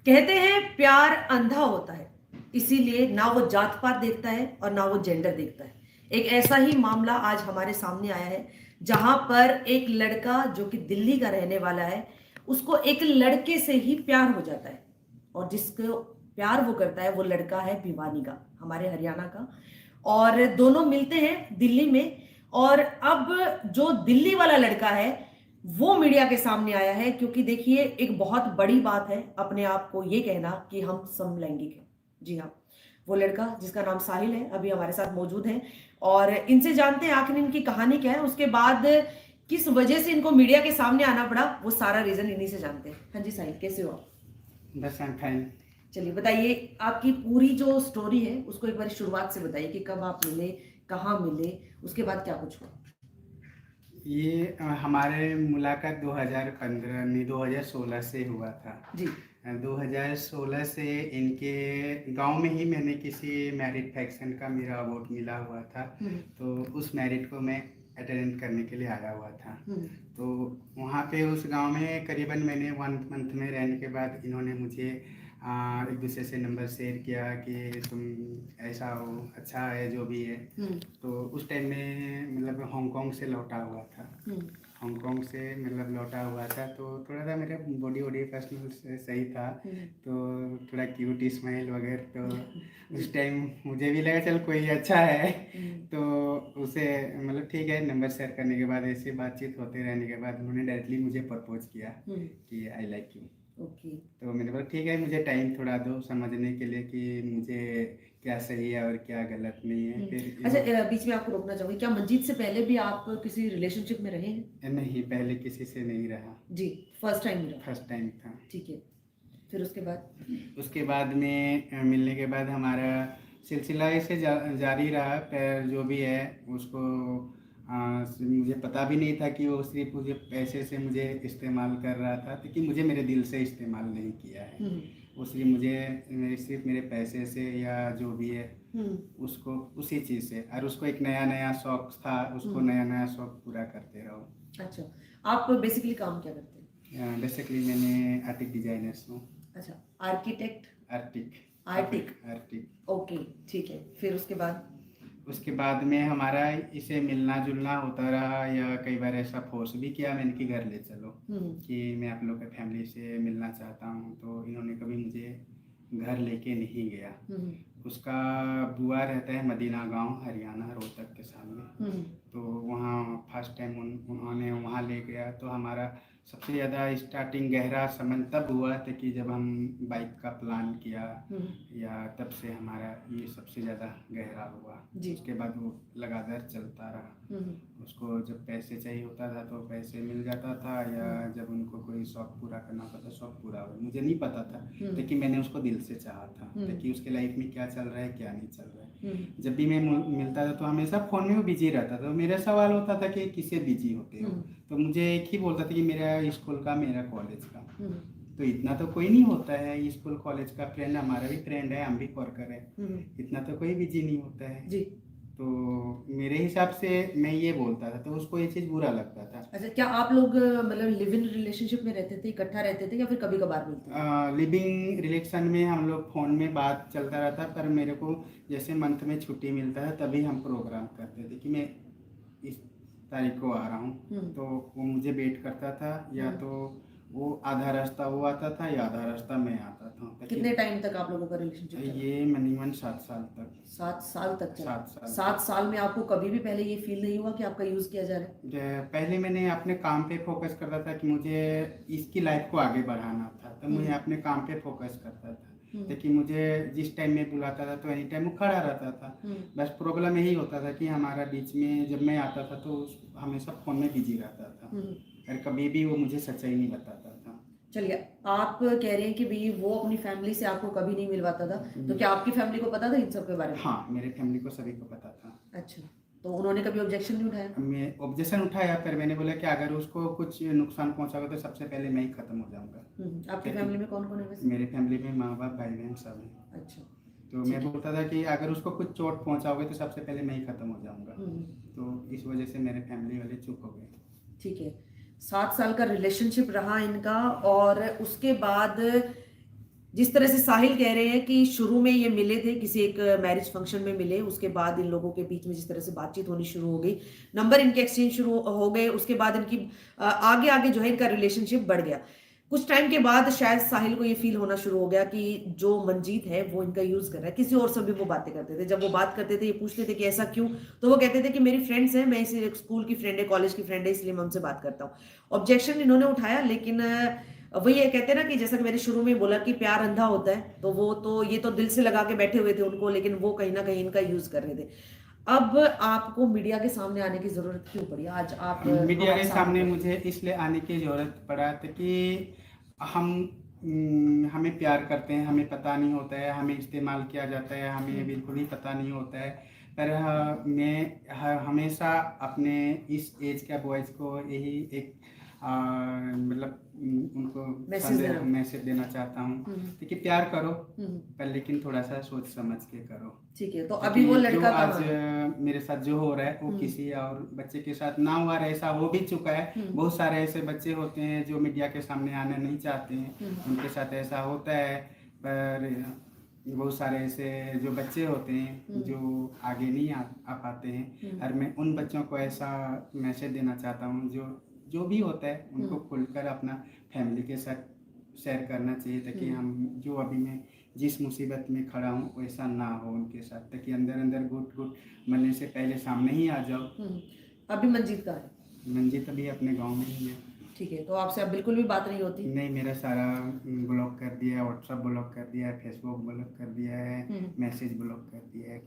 कहते हैं प्यार अंधा होता है, इसीलिए ना वो जात पात देखता है और ना वो जेंडर देखता है। एक ऐसा ही मामला आज हमारे सामने आया है, जहां पर एक लड़का जो कि दिल्ली का रहने वाला है, उसको एक लड़के से ही प्यार हो जाता है। और जिसको प्यार वो करता है वो लड़का है भिवानी का, हमारे हरियाणा का। और दोनों मिलते हैं दिल्ली में। और अब जो दिल्ली वाला लड़का है वो मीडिया के सामने आया है, क्योंकि देखिए एक बहुत बड़ी बात है अपने आप को ये कहना कि हम समलैंगिक हैं। जी हाँ, वो लड़का जिसका नाम साहिल है अभी हमारे साथ मौजूद है। और इनसे जानते हैं आखिर इनकी कहानी क्या है, उसके बाद किस वजह से इनको मीडिया के सामने आना पड़ा, वो सारा रीजन इन्हीं से जानते हैं। हाँ जी साहिल, कैसे हो आप? बस आई एम फाइन। चलिए बताइए, आपकी पूरी जो स्टोरी है उसको एक बार शुरुआत से बताइए कि कब आप मिले, कहाँ मिले, उसके बाद क्या कुछ हुआ। ये हमारे मुलाकात 2015 नहीं 2016 से हुआ था। जी। 2016 से इनके गांव में ही मैंने किसी मैरिड फंक्शन का मेरा अवार्ड मिला हुआ था। तो उस मैरिड को मैं अटेंड करने के लिए आया हुआ था। तो वहाँ पे उस गांव में करीबन मैंने 1 मंथ में रहने के बाद इन्होंने मुझे एक दूसरे से नंबर शेयर किया कि तुम ऐसा हो, अच्छा है जो भी है। तो उस टाइम में मतलब हांगकांग से लौटा हुआ था। हांगकांग से मतलब लौटा हुआ था, तो थोड़ा सा मेरे बॉडी वॉडी पर्सनल से सही था। तो थोड़ा क्यूट स्माइल वगैरह, तो उस टाइम मुझे भी लगा चल कोई अच्छा है। तो उसे मतलब ठीक है, नंबर शेयर करने के बाद ऐसे बातचीत होते रहने के बाद उन्होंने डायरेक्टली मुझे प्रपोज किया कि आई लाइक यू। ओके। तो मैंने बोला ठीक है, मुझे टाइम थोड़ा दो समझने के लिए कि मुझे क्या सही है और क्या गलत नहीं है। फिर अच्छा, बीच में आपको रोकना चाहूंगी, क्या मंजीत से पहले भी आप किसी रिलेशनशिप में रहे हैं? नहीं, पहले किसी से नहीं रहा। जी, फर्स्ट टाइम मिला। फर्स्ट टाइम था। ठीक है, फिर उसके बाद? उसके बाद में मिलने के बाद हमारा सिलसिला ऐसे जारी रहा। पर जो भी है उसको मुझे पता भी नहीं था कि वो सिर्फ मुझे पैसे से मुझे इस्तेमाल कर रहा था, लेकिन मुझे मेरे दिल से इस्तेमाल नहीं किया है। वो सिर्फ मेरे पैसे से या जो भी है उसको उसी चीज़ से, और उसको एक नया नया शौक था, उसको नया नया शौक पूरा करते रहो। अच्छा, आप बेसिकली काम क्या करते हैं? बेसिकली मैंने आर्टिक डिजाइनर्स हूँ। अच्छा, architect. Arctic Arctic. Arctic. Okay, ठीक है, फिर उसके बाद? उसके बाद में हमारा इसे मिलना जुलना होता रहा, या कई बार ऐसा फोर्स भी किया मैंने कि घर ले चलो, कि मैं आप लोग के फैमिली से मिलना चाहता हूँ। तो इन्होंने कभी मुझे घर लेके नहीं गया। उसका बुआ रहता है मदीना गांव, हरियाणा, रोहतक के सामने। तो वहाँ फर्स्ट टाइम उन्होंने वहाँ ले गया। तो हमारा सबसे ज़्यादा स्टार्टिंग गहरा संबंध तब हुआ था कि जब हम बाइक का प्लान किया, या तब से हमारा ये सबसे ज़्यादा गहरा हुआ। उसके बाद वो लगातार चलता रहा। उसको जब पैसे चाहिए होता था तो पैसे मिल जाता था, या जब उनको कोई शौक पूरा करना होता था शौक पूरा हुआ। मुझे नहीं पता था, लेकिन मैंने उसको दिल से चाहा था कि उसके लाइफ में क्या चल रहा है क्या नहीं चल रहा है। जब भी मैं मिलता था तो हमेशा फ़ोन में वो बिजी रहता था। तो मेरा सवाल होता था कि किससे बिजी होते हो। तो मुझे एक ही बोलता था कि मेरा स्कूल का, मेरा कॉलेज का। तो इतना तो कोई नहीं होता है, स्कूल कॉलेज का फ्रेंड हमारा भी फ्रेंड है, हम भी वर्कर है, इतना तो कोई बिजी नहीं होता है जी। तो मेरे हिसाब से मैं ये बोलता था, तो उसको ये चीज़ बुरा लगता था। अच्छा, क्या आप लोग मतलब लिव इन रिलेशनशिप में रहते थे, इकट्ठा रहते थे, या फिर कभी कभार मिलते थे? लिविंग रिलेशन में हम लोग फ़ोन में बात चलता रहता, पर मेरे को जैसे मंथ में छुट्टी मिलता है तभी हम प्रोग्राम करते थे कि मैं इस तारीख को आ रहा हूँ। तो वो मुझे वेट करता था, या तो वो आधा रास्ता वो आता था या आधा रास्ता मैं आता था। कितने टाइम तक आप लोगों का रिलेशनशिप चला? ये मिनिमम 7 साल तक। 7 साल तक चला? 7 साल। 7 साल में आपको कभी भी पहले ये फील नहीं हुआ कि आपका यूज किया जा रहा है? पहले मैंने अपने काम पे फोकस करता था कि मुझे इसकी लाइफ को आगे बढ़ाना था, तो मैं अपने काम पे फोकस करता था। लेकिन मुझे जिस टाइम में बुलाता था तो एनी टाइम वो खड़ा रहता था। बस प्रॉब्लम यही होता था कि हमारा बीच में जब मैं आता था तो हमेशा फ़ोन में बिजी रहता था, और कभी भी वो मुझे सच्चाई नहीं बताता था। चलिए, आप कह रहे हैं कि भाई वो अपनी फैमिली से आपको कभी नहीं मिलवाता था, तो क्या आपकी फैमिली को पता था इन सब के बारे में? हाँ, मेरे फैमिली को सभी को पता था। अच्छा, तो उन्होंने कभी ऑब्जेक्शन नहीं उठाया? मैं ऑब्जेक्शन उठाया, पर मैंने बोला कि अगर उसको कुछ नुकसान पहुंचाओगे तो सबसे पहले मैं ही खत्म हो जाऊंगा। आपकी फैमिली में कौन कौन है वैसे? मेरे फैमिली में माँ बाप भाई बहन सब हैं। अच्छा, तो मैं बोलता था कि अगर उसको कुछ चोट पहुंचाओगे तो सबसे पहले मैं ही खत्म हो जाऊंगा। तो इस वजह से मेरे फैमिली वाले चुप हो गए। ठीक है, 7 साल का रिलेशनशिप रहा इनका, और उसके बाद जिस तरह से साहिल कह रहे हैं कि शुरू में ये मिले थे, किसी एक मैरिज फंक्शन में मिले, उसके बाद इन लोगों के बीच में जिस तरह से बातचीत होनी शुरू हो गई, नंबर इनके एक्सचेंज शुरू हो गए, उसके बाद इनकी आगे आगे जो है इनका रिलेशनशिप बढ़ गया। कुछ टाइम के बाद शायद साहिल को ये फील होना शुरू हो गया कि जो मंजीत है वो इनका यूज कर रहा है। किसी और से भी वो बातें करते थे, जब वो बात करते थे ये पूछते थे कि ऐसा क्यों, तो वो कहते थे कि मेरी फ्रेंड्स हैं, मैं इसे स्कूल की फ्रेंड है, कॉलेज की फ्रेंड है, इसलिए मैं उनसे बात करता हूँ। ऑब्जेक्शन इन्होंने उठाया, लेकिन वही ये कहते हैं ना कि जैसा कि मैंने शुरू में बोला कि प्यार अंधा होता है, तो वो तो ये तो दिल से लगा के बैठे हुए थे उनको, लेकिन वो कहीं ना कहीं इनका यूज कर रहे थे। अब आपको मीडिया के सामने आने की जरूरत क्यों पड़ी? आज आप मीडिया के सामने मुझे इसलिए आने की जरूरत पड़ा था कि हम हमें प्यार करते हैं, हमें पता नहीं होता है, हमें इस्तेमाल किया जाता है, हमें बिल्कुल ही पता नहीं होता है। पर मैं हमेशा अपने इस एज के बॉयज़ को यही एक मतलब उनको मैसेज देना चाहता हूँ कि प्यार करो, पर लेकिन थोड़ा सा सोच समझ के करो। ठीक है, तो अभी वो लड़का जो आज मेरे साथ जो हो रहा है वो किसी और बच्चे के साथ ना हुआ रहा, ऐसा हो भी चुका है। बहुत सारे ऐसे बच्चे होते हैं जो मीडिया के सामने आना नहीं चाहते हैं, उनके साथ ऐसा होता है। पर बहुत सारे ऐसे जो बच्चे होते हैं जो आगे नहीं आ पाते हैं, और मैं उन बच्चों को ऐसा मैसेज देना चाहता हूँ जो भी होता है उनको खुलकर अपना फैमिली के साथ शेयर करना चाहिए, ताकि हम जो अभी मैं जिस मुसीबत में खड़ा हूँ वैसा ना हो उनके साथ, ताकि अंदर अंदर घुट घुट मरने से पहले सामने ही आ जाओ। अभी मंजीत कहाँ है? मंजीत अभी अपने गांव में ही है। ठीक है, तो आपसे अब बिल्कुल भी बात नहीं होती? नहीं, मेरा सारा ब्लॉक कर दिया है, व्हाट्सएप ब्लॉक कर दिया है, फेसबुक ब्लॉक कर दिया है, मैसेज ब्लॉक कर दिया है।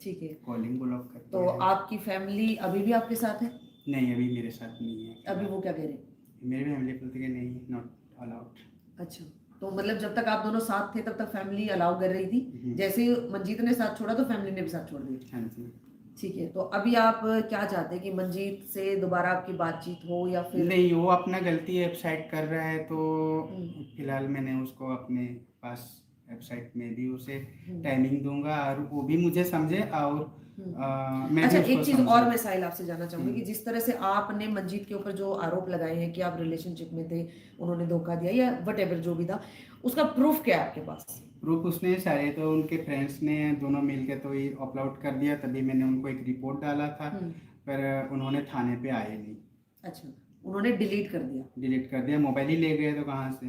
ठीक है, कॉलिंग ब्लॉक कर दिया है। तो आपकी फैमिली अभी भी आपके साथ है? नहीं, अभी मेरे साथ नहीं है। अभी वो क्या कह रहे हैं? मेरी फैमिली बोलती है नहीं, नॉट अलाउड। अच्छा, तो मतलब जब तक आप दोनों साथ थे तब तक फैमिली अलाउ कर रही थी, जैसे मंजीत ने साथ छोड़ा तो फैमिली ने भी साथ छोड़ दिया? हाँ जी। ठीक है, तो अभी आप क्या चाहते हैं कि मंजीत से दोबारा आपकी बातचीत हो या फिर? नहीं, वो अपना गलती वेबसाइट कर रहा है, तो फिलहाल मैंने उसको अपने पास वेबसाइट में भी उसे टाइमिंग दूंगा और वो भी मुझे समझे और मैं अच्छा, एक चीज और मैं साहिल आपसे जानना चाहूंगी कि जिस तरह से आपने मंजीत के ऊपर जो आरोप लगाए हैं कि आप रिलेशनशिप में थे, उन्होंने धोखा दिया या वट जो भी था, उसका प्रूफ क्या है आपके पास? प्रूफ उसने सारे तो उनके फ्रेंड्स ने दोनों मिलकर तो ये अपलोड कर दिया, तभी मैंने उनको एक रिपोर्ट डाला था, पर उन्होंने थाने पे आए नहीं। अच्छा, उन्होंने डिलीट कर दिया? मोबाइल ही ले गए तो कहाँ से।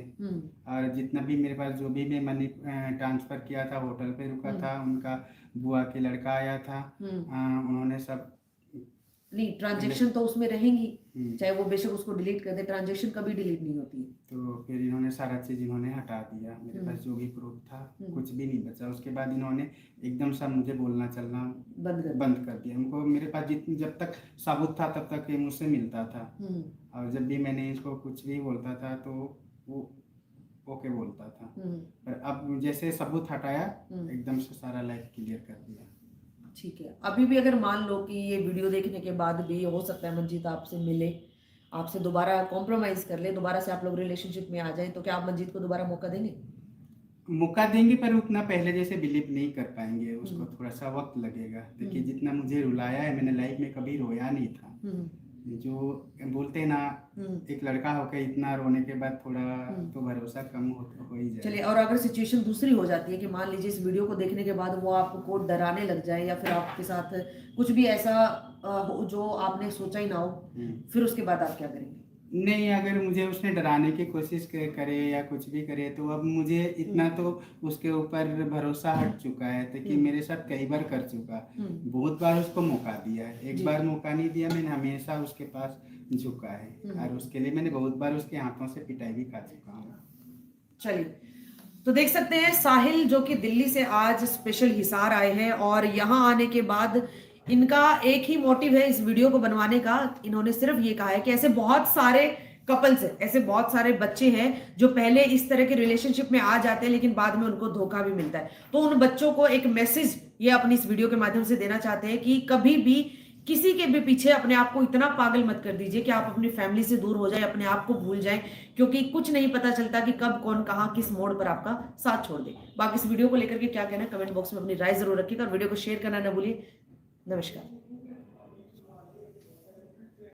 और जितना भी मेरे पास जो भी मैं मनी ट्रांसफर किया था, होटल पे रुका था, उनका बुआ के लड़का आया था, उन्होंने सब नहीं, ट्रांजैक्शन तो उसमें रहेंगी, चाहे वो बेशक उसको डिलीट कर दे, ट्रांजैक्शन कभी डिलीट नहीं होती है। तो फिर इन्होंने सारा चीज इन्होंने हटा दिया, मेरे पास जो भी प्रूफ था कुछ भी नहीं बचा। उसके बाद इन्होंने एकदम सा मुझे बोलना चलना बंद कर दिया। उनको मेरे पास जब तक सबूत था तब तक ये मुझसे मिलता था, और जब भी मैंने इसको कुछ भी बोलता था तो वो ओके बोलता था। पर अब जैसे सबूत हटाया एकदम से सारा लाइफ क्लियर कर दिया। ठीक है, अभी भी अगर मान लो कि ये वीडियो देखने के बाद भी हो सकता है मंजीत आपसे मिले, आपसे दोबारा कॉम्प्रोमाइज कर ले, दोबारा से आप लोग रिलेशनशिप में आ जाए, तो क्या आप मंजीत को दोबारा मौका देंगे? मौका देंगे, पर उतना पहले जैसे बिलीव नहीं कर पाएंगे, उसको थोड़ा सा वक्त लगेगा। देखिए, जितना मुझे रुलाया है, मैंने लाइफ में कभी रोया नहीं था। जो बोलते हैं ना, एक लड़का होकर इतना रोने के बाद थोड़ा तो भरोसा कम हो ही जाए। चलिए, और अगर सिचुएशन दूसरी हो जाती है कि मान लीजिए इस वीडियो को देखने के बाद वो आपको डराने लग जाए या फिर आपके साथ कुछ भी ऐसा हो जो आपने सोचा ही ना हो, फिर उसके बाद आप क्या करेंगे? नहीं, अगर मुझे उसने डराने की कोशिश करे या कुछ भी करे, तो अब मुझे इतना तो उसके ऊपर भरोसा हट चुका है, तो कि मेरे साथ कई बार कर चुका, बहुत बार उसको मौका दिया है, एक बार मौका नहीं दिया। मैंने हमेशा उसके पास झुका है और उसके लिए मैंने बहुत बार उसके हाथों से पिटाई भी खा चुका हूँ। चलिए, तो देख सकते हैं साहिल जो कि दिल्ली से आज स्पेशल हिसार आए हैं, और यहाँ आने के बाद इनका एक ही मोटिव है इस वीडियो को बनवाने का। इन्होंने सिर्फ ये कहा है कि ऐसे बहुत सारे कपल्स हैं, ऐसे बहुत सारे बच्चे हैं जो पहले इस तरह के रिलेशनशिप में आ जाते हैं लेकिन बाद में उनको धोखा भी मिलता है। तो उन बच्चों को एक मैसेज ये अपनी इस वीडियो के माध्यम से देना चाहते हैं कि कभी भी किसी के भी पीछे अपने आप को इतना पागल मत कर दीजिए कि आप अपनी फैमिली से दूर हो जाए, अपने आप को भूल जाएं, क्योंकि कुछ नहीं पता चलता कि कब कौन कहां किस मोड़ पर आपका साथ छोड़ दे। बाकी इस वीडियो को लेकर के क्या कहना है कमेंट बॉक्स में अपनी राय जरूर रखिएगा और वीडियो को शेयर करना न भूलिए। नमस्कार।